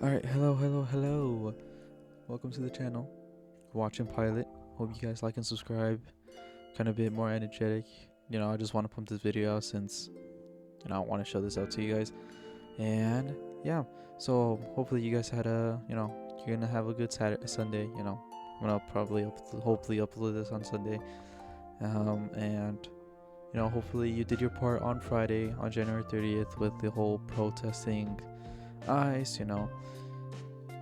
Alright, hello. Welcome to the channel. Watching Pilot. Hope you guys like and subscribe. Kind of a bit more energetic. I just want to pump this video out since, I want to show this out to you guys. And yeah, so hopefully you guys had you're gonna have a good Sunday. I'm gonna probably hopefully upload this on Sunday. And hopefully you did your part on Friday, on January 30th, with the whole protesting ICE.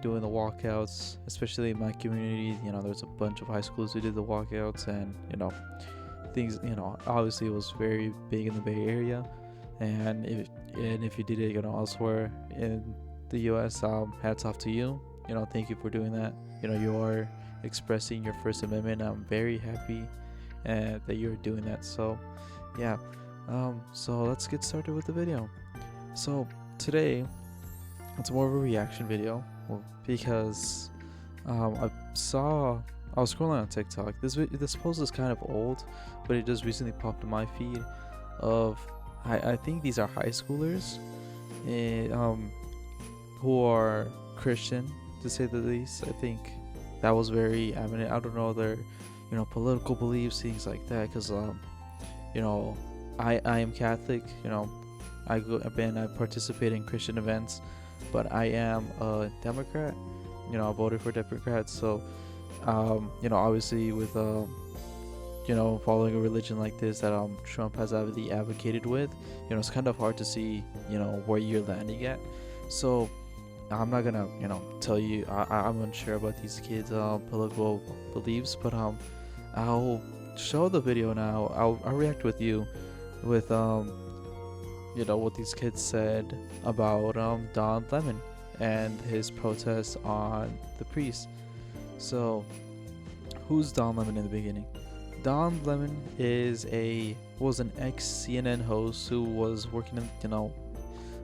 Doing the walkouts, especially in my community. There's a bunch of high schools who did the walkouts, and things. Obviously it was very big in the Bay Area, and if you did it, elsewhere in the U.S., hats off to you. Thank you for doing that. You are expressing your First Amendment. I'm very happy that you're doing that. So, yeah. So let's get started with the video. So today, it's more of a reaction video. Because I was scrolling on TikTok. This post is kind of old, but it just recently popped in my feed. I think these are high schoolers, who are Christian, to say the least. I think that was very evident. I don't know their political beliefs, things like that. Because I am Catholic. I participate in Christian events, but I am a Democrat. I voted for Democrats. So, obviously with following a religion like this that Trump has advocated with, it's kind of hard to see where you're landing at. So I'm not gonna tell you. I'm unsure about these kids' political beliefs, but I'll show the video now. I'll react with you with what these kids said about Don Lemon and his protest on the priest. So, who's Don Lemon in the beginning? Don Lemon was an ex-CNN host who was working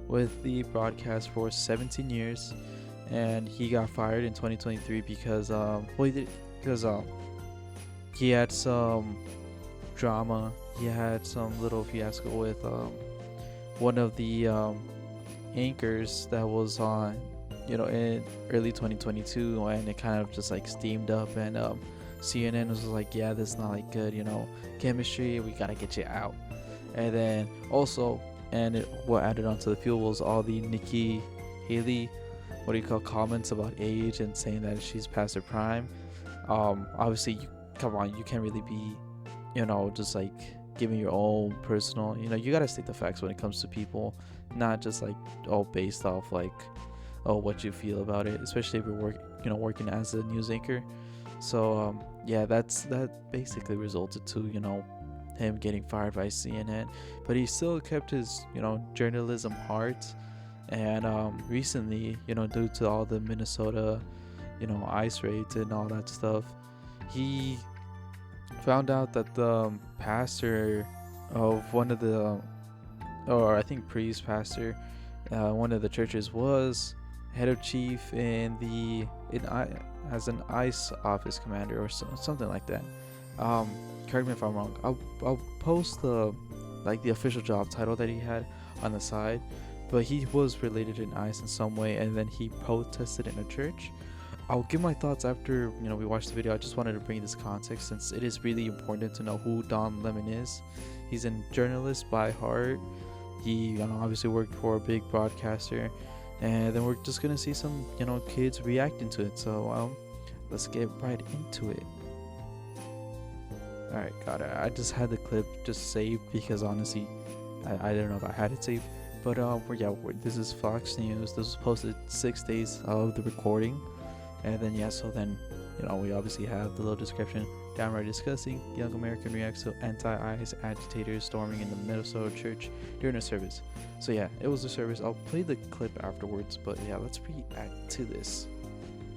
with the broadcast for 17 years, and he got fired in 2023 because he had some drama. He had some little fiasco with one of the anchors that was on in early 2022, and it kind of just like steamed up, and CNN was like, yeah, this is not like good chemistry, we gotta get you out. And then also, what added onto the fuel was all the Nikki Haley comments about age and saying that she's past her prime. Obviously you can't really be just like giving your own personal, you gotta state the facts when it comes to people, not just like all based off like what you feel about it, especially if you're working as a news anchor. So yeah, that basically resulted to him getting fired by CNN, but he still kept his journalism heart. And recently, due to all the Minnesota ICE raids and all that stuff, he found out that the pastor of one of the, or I think priest pastor, one of the churches was head of chief as an ICE office commander or something like that. Correct me if I'm wrong. I'll post the official job title that he had on the side, but he was related in ICE in some way, and then he protested in a church. I'll give my thoughts after we watch the video. I just wanted to bring this context since it is really important to know who Don Lemon is. He's a journalist by heart. He obviously worked for a big broadcaster, and then we're just gonna see some kids reacting to it. So let's get right into it. All right, got it. I just had the clip just saved because honestly, I don't know if I had it saved, but this is Fox News. This was posted 6 days of the recording. And then we obviously have the little description: downright disgusting, young American reacts to anti-ICE agitators storming in the Minnesota church during a service. So yeah, it was a service. I'll play the clip afterwards, but yeah, let's react to this.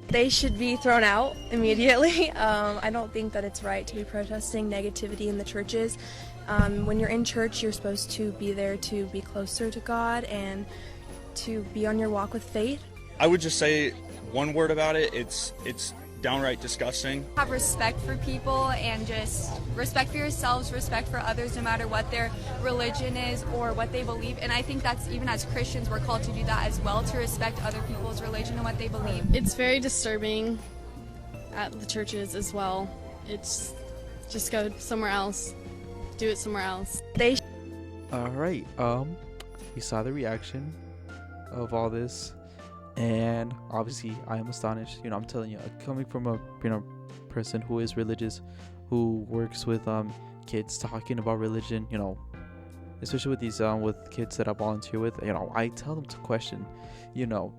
They should be thrown out immediately. I don't think that it's right to be protesting negativity in the churches. When you're in church, you're supposed to be there to be closer to God and to be on your walk with faith. I would just say one word about it. It's downright disgusting. Have respect for people and just respect for yourselves, respect for others, no matter what their religion is or what they believe. And I think that's, even as Christians, we're called to do that as well, to respect other people's religion and what they believe. It's very disturbing at the churches as well. It's just go somewhere else, do it somewhere else. All right. We saw the reaction of all this, and obviously I am astonished. I'm telling you, coming from a person who is religious, who works with kids talking about religion, especially with these with kids that I volunteer with, I tell them to question,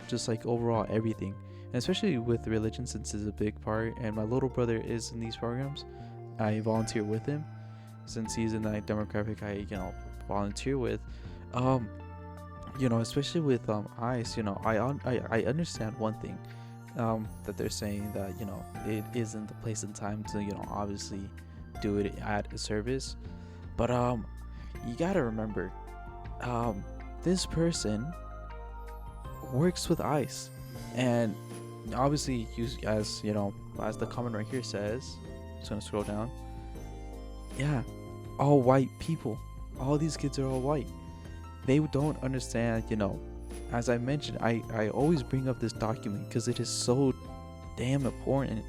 just like overall everything, and especially with religion, since it's a big part. And my little brother is in these programs. I volunteer with him since he's in that demographic I volunteer with. Especially with ICE, I understand one thing, that they're saying that it isn't the place and time to obviously do it at a service, but you gotta remember, this person works with ICE, and obviously as the comment right here says, just gonna scroll down, yeah, all white people, all these kids are all white. They don't understand, as I mentioned, I always bring up this document because it is so damn important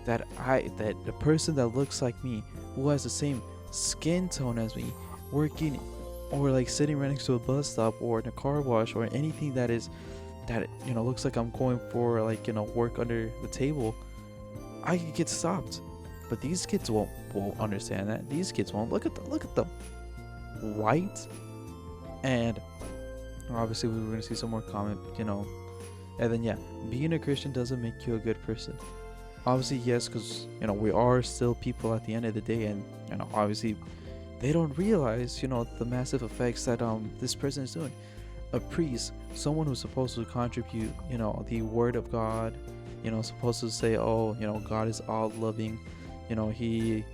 that the person that looks like me, who has the same skin tone as me, working or like sitting right next to a bus stop or in a car wash or anything that looks like I'm going for work under the table, I could get stopped. But these kids won't understand that. These kids won't. Look at them, white. And obviously we were going to see some more comment, and then yeah, being a Christian doesn't make you a good person. Obviously yes, because we are still people at the end of the day, and obviously they don't realize the massive effects that this person is doing. A priest, someone who's supposed to contribute the word of God, supposed to say, oh, God is all loving, he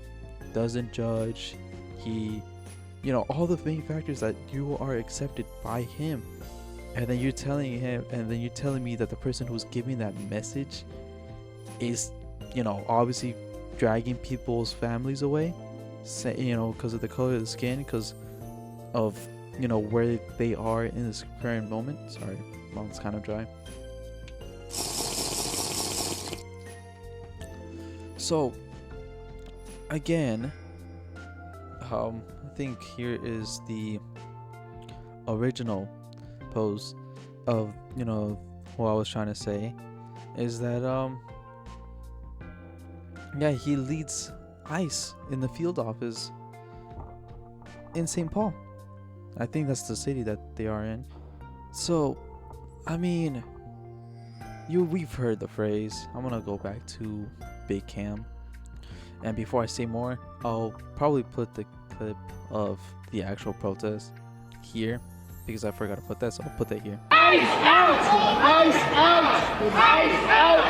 doesn't judge, he all the main factors that you are accepted by him, and then you're telling me that the person who's giving that message is obviously dragging people's families away, because of the color of the skin, because of where they are in this current moment. Sorry, mouth's kind of dry. So again, I think here is the original post of what I was trying to say, is that yeah, he leads ICE in the field office in St. Paul. I think that's the city that they are in. So I mean, we've heard the phrase. I'm gonna go back to Big Cam, and before I say more, I'll probably put the clip of the actual protest here, because I forgot to put that, so I'll put that here. ICE out! ICE out! ICE out!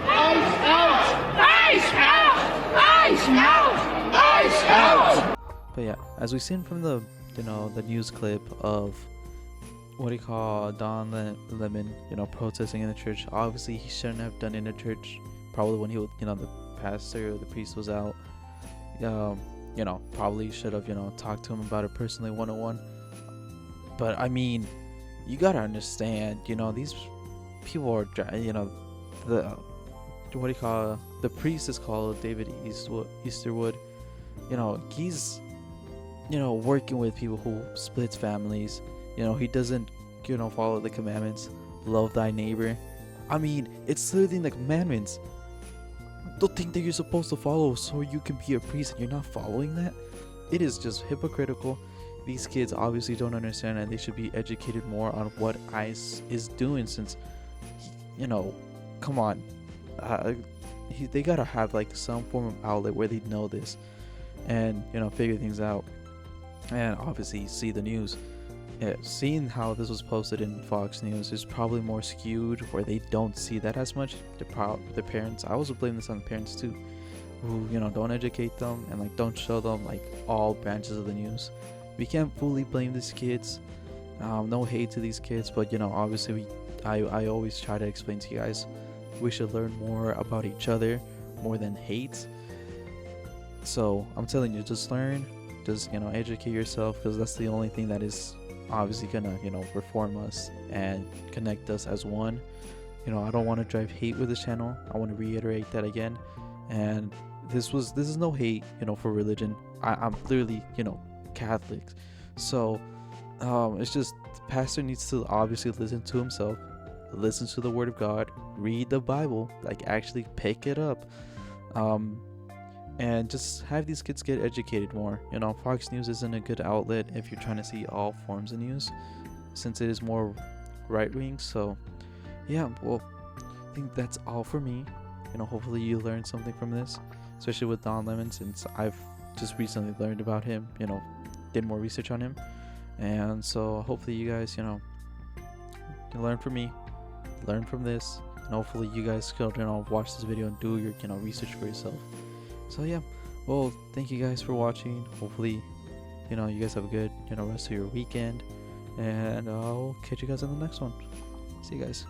ICE out! ICE out! ICE out! ICE out! But yeah, as we've seen from the the news clip of Don Lemon protesting in the church. Obviously he shouldn't have done it in the church, probably when he was the pastor or the priest was out. Probably should have talked to him about it personally one-on-one. But I mean, you gotta understand, these people are the priest is called David Easterwood. He's working with people who splits families. He doesn't follow the commandments, love thy neighbor. I mean, it's literally in the commandments. The thing that you're supposed to follow so you can be a priest, and you're not following that. It is just hypocritical. These kids obviously don't understand, and they should be educated more on what ICE is doing, since come on, they gotta have some form of outlet where they know this and figure things out. And obviously see the news. Seeing how this was posted in Fox News is probably more skewed, where they don't see that as much. The parents, I also blame this on the parents too, who don't educate them and don't show them all branches of the news. We can't fully blame these kids. No hate to these kids, but obviously I always try to explain to you guys we should learn more about each other more than hate. So I'm telling you, just learn, just educate yourself, because that's the only thing that is obviously gonna reform us and connect us as one. I don't want to drive hate with this channel. I want to reiterate that again. And this is no hate for religion. I'm clearly Catholic, so it's just the pastor needs to obviously listen to himself, listen to the word of God, read the Bible, like actually pick it up, and just have these kids get educated more. Fox News isn't a good outlet if you're trying to see all forms of news, since it is more right wing. So yeah, well, I think that's all for me. Hopefully you learned something from this, especially with Don Lemon, since I've just recently learned about him, did more research on him. And so hopefully you guys can learn from me, learn from this, and hopefully you guys can watch this video and do your research for yourself. So yeah, well, thank you guys for watching. Hopefully you guys have a good rest of your weekend, and I'll catch you guys in the next one. See you guys.